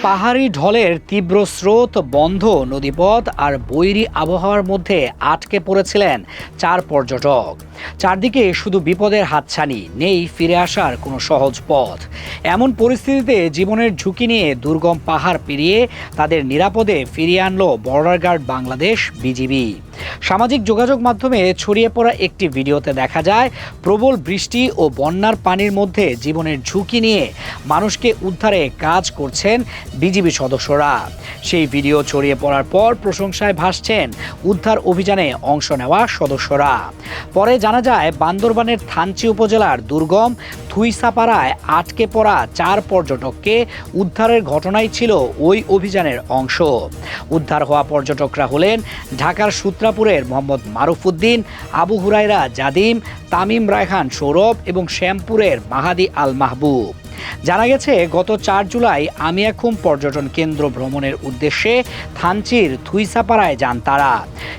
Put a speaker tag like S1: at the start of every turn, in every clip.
S1: পাহাড়ি ঢলের তীব্র স্রোত, বন্ধ নদীপথ আর বৈরী আবহাওয়ার মধ্যে আটকে পড়েছিলেন 4 পর্যটক। চারদিকে শুধু বিপদের হাতছানি, নেই ফিরে আসার কোনো সহজ পথ। এমন পরিস্থিতিতে জীবনের ঝুঁকি নিয়ে দুর্গম পাহাড় পেরিয়ে তাদের নিরাপদে ফিরিয়ে আনলো বর্ডার গার্ড বাংলাদেশ বিজিবি। সামাজিক যোগাযোগ মাধ্যমে ছড়িয়ে পড়া একটি ভিডিওতে দেখা যায় প্রবল বৃষ্টি ও বন্যার পানির মধ্যে জীবনের ঝুঁকি নিয়ে মানুষকে উদ্ধারে কাজ করছেন বিজিবি সদস্যরা। সেই ভিডিও ছড়িয়ে পড়ার পর প্রশংসায় ভাসছেন উদ্ধার অভিযানে অংশ নেওয়া সদস্যরা। পরে জানা যায় বান্দরবানের থানচি উপজেলার দুর্গম থুইসাপাড়ায় আটকে পড়া 4 পর্যটককে উদ্ধারের ঘটনাই ছিল ওই অভিযানের অংশ। উদ্ধার হওয়া পর্যটকরা হলেন ঢাকার সূত্রাপুরের মোহাম্মদ মারুফউদ্দিন, আবু হুরায়রা জাদিম, তামিম রায়হান সৌরভ এবং শ্যামপুরের মাহাদি আল মাহবুব। জানা গেছে গত 4 জুলাই আমিয়াখুম পর্যটন কেন্দ্র ভ্রমণের উদ্দেশ্যে থানচির থুইসাপাড়ায় যান তারা।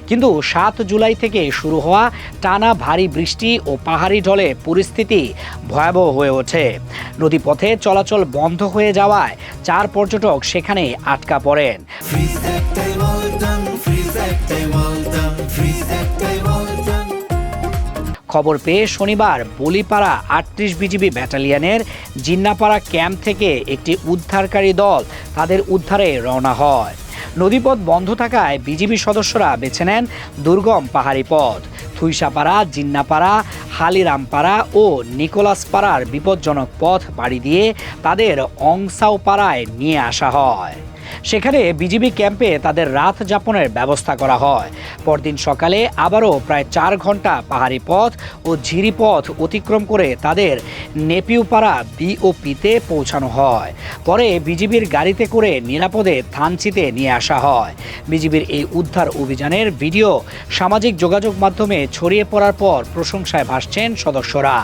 S1: কিন্তু 7 জুলাই থেকে শুরু হওয়া টানা ভারী বৃষ্টি ও পাহাড়ি ঢলে পরিস্থিতি ভয়াবহ হয়ে ওঠে। নদীপথে চলাচল বন্ধ হয়ে যাওয়ায় 4 পর্যটক সেখানে আটকা পড়েন। খবর পেয়ে শনিবার বলিপাড়া 38 বিজিবি ব্যাটালিয়নের জিন্নাপাড়া ক্যাম্প থেকে একটি উদ্ধারকারী দল তাদের উদ্ধারে রওনা হয়। নদীপথ বন্ধ থাকায় বিজিবি সদস্যরা বেছে নেন দুর্গম পাহাড়ি পথ। থুইসাপাড়া, জিন্নাপাড়া, হালিরামপাড়া ও নিকোলাসপাড়ার বিপজ্জনক পথ পাড়ি দিয়ে তাদের অংসাওপাড়ায় নিয়ে আসা হয়। সেখানে বিজিবি ক্যাম্পে তাদের রাত যাপনের ব্যবস্থা করা হয়। পরদিন সকালে আবারও প্রায় 4 ঘন্টা পাহাড়ি পথ ও ঝিরি পথ অতিক্রম করে তাদের নেপিউপাড়া বিওপিতে পৌঁছানো হয়। পরে বিজিবির গাড়িতে করে নিরাপদে থানচিতে নিয়ে আসা হয়। বিজিবির এই উদ্ধার অভিযানের ভিডিও সামাজিক যোগাযোগ মাধ্যমে ছড়িয়ে পড়ার পর প্রশংসায় ভাসছেন সদস্যরা।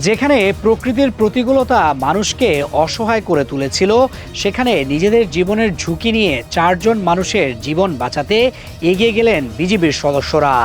S1: যেখানে প্রকৃতির প্রতিকূলতা মানুষকে অসহায় করে তুলেছিল, সেখানে নিজেদের জীবনের ঝুঁকি নিয়ে 4 জন মানুষের জীবন বাঁচাতে এগিয়ে গেলেন বিজিবির সদস্যরা।